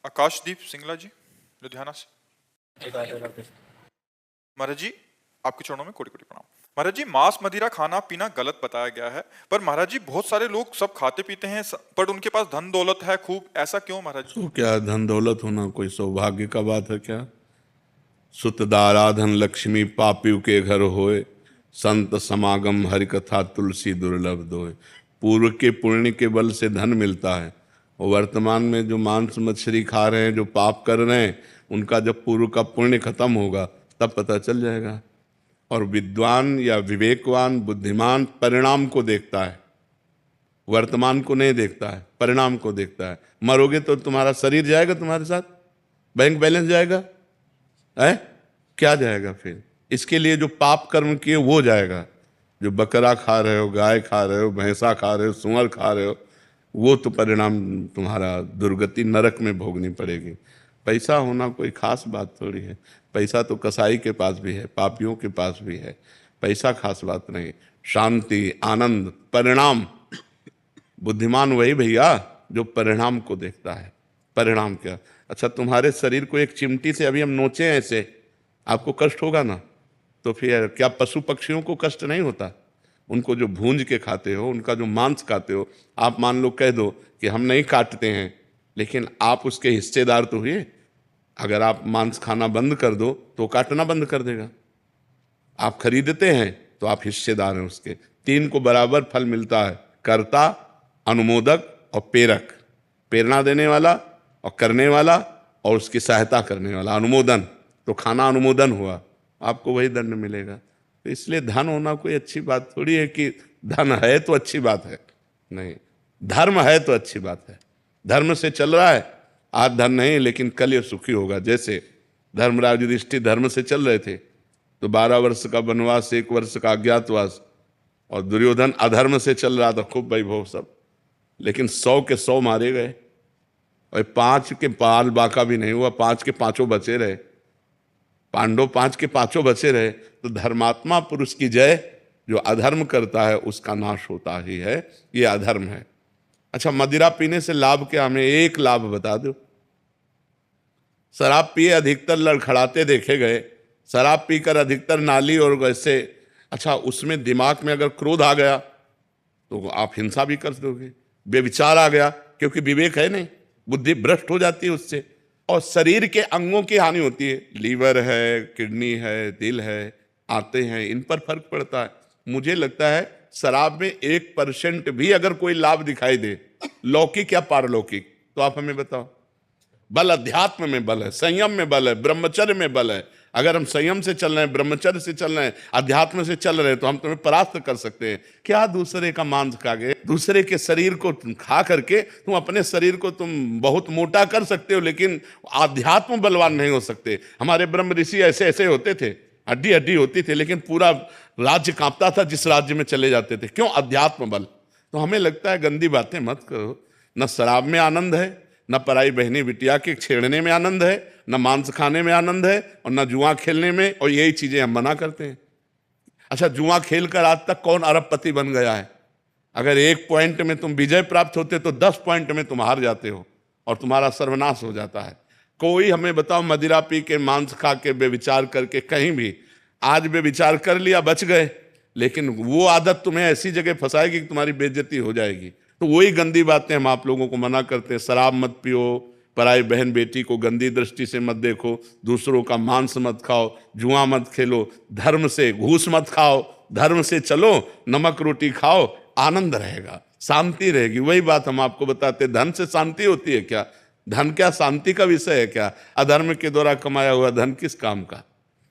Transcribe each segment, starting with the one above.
आकाशदीप सिंगला जी, लुधियाना से। महाराज जी, आपके चरणों में कोटि कोटि प्रणाम। महाराज जी, मांस मदिरा खाना पीना गलत बताया गया है, पर महाराज जी बहुत सारे लोग सब खाते पीते हैं, पर उनके पास धन दौलत है खूब, ऐसा क्यों महाराज जी? तो क्या धन दौलत होना कोई सौभाग्य का बात है क्या? सुत दाराधन लक्ष्मी पापी के घर होए, संत समागम हरि कथा तुलसी दुर्लभ दोए। पूर्व के पुण्य के बल से धन मिलता है, और वर्तमान में जो मांस मछली खा रहे हैं, जो पाप कर रहे हैं, उनका जब पूर्व का पुण्य खत्म होगा तब पता चल जाएगा। और विद्वान या विवेकवान बुद्धिमान परिणाम को देखता है, वर्तमान को नहीं देखता है, परिणाम को देखता है। मरोगे तो तुम्हारा शरीर जाएगा तुम्हारे साथ, बैंक बैलेंस जाएगा है, क्या जाएगा फिर? इसके लिए जो पाप कर्म किए वो जाएगा। जो बकरा खा रहे हो, गाय खा रहे हो, भैंसा खा रहे हो, सुअर खा रहे हो, वो तो परिणाम तुम्हारा दुर्गति नरक में भोगनी पड़ेगी। पैसा होना कोई खास बात थोड़ी है। पैसा तो कसाई के पास भी है, पापियों के पास भी है। पैसा खास बात नहीं। शांति, आनंद, परिणाम। बुद्धिमान वही भैया जो परिणाम को देखता है। परिणाम क्या? अच्छा, तुम्हारे शरीर को एक चिमटी से अभी हम नोचे ऐसे, आपको कष्ट होगा ना? तो फिर क्या पशु पक्षियों को कष्ट नहीं होता? उनको जो भूंज के खाते हो, उनका जो मांस खाते हो, आप मान लो कह दो कि हम नहीं काटते हैं, लेकिन आप उसके हिस्सेदार तो हुए। अगर आप मांस खाना बंद कर दो तो काटना बंद कर देगा। आप खरीदते हैं तो आप हिस्सेदार हैं उसके। तीन को बराबर फल मिलता है, कर्ता, अनुमोदक और प्रेरक। प्रेरणा देने वाला और करने वाला और उसकी सहायता करने वाला, अनुमोदन। तो खाना अनुमोदन हुआ, आपको वही दंड मिलेगा। तो इसलिए धन होना कोई अच्छी बात थोड़ी है कि धन है तो अच्छी बात है, नहीं। धर्म है तो अच्छी बात है। धर्म से चल रहा है, आज धन नहीं लेकिन कल ये सुखी होगा। जैसे धर्मराज युधिष्ठिर धर्म से चल रहे थे तो 12 वर्ष का वनवास, 1 वर्ष का अज्ञातवास, और दुर्योधन अधर्म से चल रहा था, खूब वैभव सब, लेकिन 100 के 100 मारे गए, और 5 के पाल बाका भी नहीं हुआ, 5 के 5 बचे रहे। पांडव 5 के 5 बचे रहे। तो धर्मात्मा पुरुष की जय, जो अधर्म करता है उसका नाश होता ही है, ये अधर्म है। अच्छा, मदिरा पीने से लाभ क्या? हमें एक लाभ बता दो। शराब पिए अधिकतर लड़खड़ाते देखे गए, शराब पीकर अधिकतर नाली और वैसे। अच्छा, उसमें दिमाग में अगर क्रोध आ गया तो आप हिंसा भी कर दोगे। व्यभिचार आ गया, क्योंकि विवेक है नहीं, बुद्धि भ्रष्ट हो जाती है उससे, और शरीर के अंगों की हानि होती है। लीवर है, किडनी है, दिल है, आते हैं, इन पर फर्क पड़ता है। मुझे लगता है शराब में 1% भी अगर कोई लाभ दिखाई दे, लौकिक या पारलौकिक, तो आप हमें बताओ। बल अध्यात्म में बल है, संयम में बल है, ब्रह्मचर्य में बल है। अगर हम संयम से चल रहे हैं, ब्रह्मचर्य से चल रहे हैं, अध्यात्म से चल रहे हैं, तो हम तुम्हें परास्त कर सकते हैं। क्या दूसरे का मांस खा के, दूसरे के शरीर को खा करके तुम अपने शरीर को तुम बहुत मोटा कर सकते हो, लेकिन आध्यात्म बलवान नहीं हो सकते। हमारे ब्रह्म ऋषि ऐसे ऐसे होते थे, हड्डी हड्डी होती थी, लेकिन पूरा राज्य कांपता था जिस राज्य में चले जाते थे। क्यों? अध्यात्म बल। तो हमें लगता है गंदी बातें मत करो। न शराब में आनंद है, न पराई बहनी बिटिया के छेड़ने में आनंद है, न मांस खाने में आनंद है, और न जुआ खेलने में, और यही चीजें हम मना करते हैं। अच्छा, जुआ खेलकर आज तक कौन अरबपति बन गया है? अगर 1 पॉइंट में तुम विजय प्राप्त होते तो 10 पॉइंट में तुम हार जाते हो और तुम्हारा सर्वनाश हो जाता है। कोई हमें बताओ, मदिरा पी के, मांस खा के, बेविचार करके, कहीं भी आज बेविचार कर लिया, बच गए, लेकिन वो आदत तुम्हें ऐसी जगह फंसाएगी कि तुम्हारी बेइज्जती हो जाएगी। तो वही गंदी बातें हम आप लोगों को मना करते हैं। शराब मत पियो, पराई बहन बेटी को गंदी दृष्टि से मत देखो, दूसरों का मांस मत खाओ, जुआ मत खेलो, धर्म से घूस मत खाओ, धर्म से चलो, नमक रोटी खाओ, आनंद रहेगा, शांति रहेगी। वही बात हम आपको बताते। धन से शांति होती है क्या? धन क्या शांति का विषय है क्या? अधर्म के द्वारा कमाया हुआ धन किस काम का?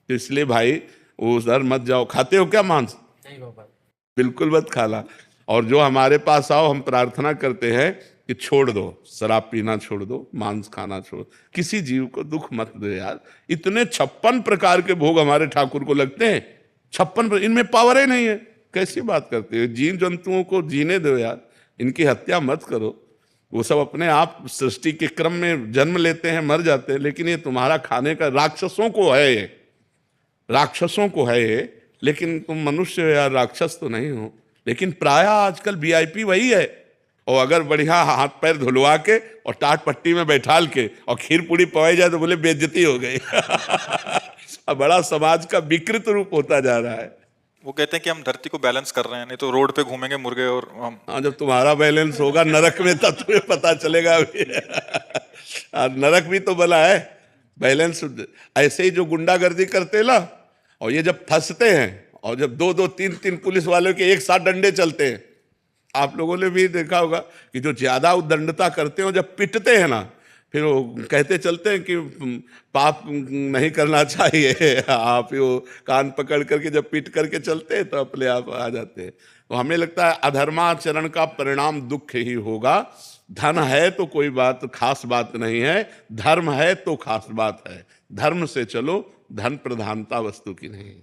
तो इसलिए भाई उधर मत जाओ। खाते हो क्या मांस? नहीं बाबा, बिल्कुल मत खाना। और जो हमारे पास आओ, हम प्रार्थना करते हैं कि छोड़ दो, शराब पीना छोड़ दो, मांस खाना छोड़, किसी जीव को दुख मत दो यार। इतने 56 प्रकार के भोग हमारे ठाकुर को लगते हैं, 56, इनमें पावर ही नहीं है। कैसी बात करते हो? जीव जंतुओं को जीने दो यार, इनकी हत्या मत करो। वो सब अपने आप सृष्टि के क्रम में जन्म लेते हैं, मर जाते हैं, लेकिन ये तुम्हारा खाने का, राक्षसों को है ये, राक्षसों को है ये। लेकिन तुम मनुष्य हो यार, राक्षस तो नहीं हो। लेकिन प्रायः आजकल वीआईपी वही है, और अगर बढ़िया हाथ पैर धुलवा के और टाट पट्टी में बैठाल के और खीर पूड़ी पवाई जाए तो बोले बेइज्जती हो गई। अब बड़ा समाज का विकृत रूप होता जा रहा है। वो कहते हैं कि हम धरती को बैलेंस कर रहे हैं, नहीं तो रोड पे घूमेंगे मुर्गे और हम। हाँ, जब तुम्हारा बैलेंस होगा नरक में तब तुम्हें पता चलेगा अभी। नरक भी तो बना है बैलेंस। ऐसे ही जो गुंडागर्दी करते ना, और ये जब फंसते हैं और जब 2-2, 3-3 पुलिस वालों के एक साथ डंडे चलते हैं, आप लोगों ने भी देखा होगा कि जो ज्यादा उद्दंडता करते हैं जब पिटते हैं ना, फिर वो कहते चलते हैं कि पाप नहीं करना चाहिए। आप वो कान पकड़ करके जब पीट करके चलते हैं तो अपने आप आ जाते हैं। तो हमें लगता है अधर्माचरण का परिणाम दुख ही होगा। धन है तो कोई बात खास बात नहीं है, धर्म है तो खास बात है। धर्म से चलो, धन प्रधानता वस्तु की नहीं।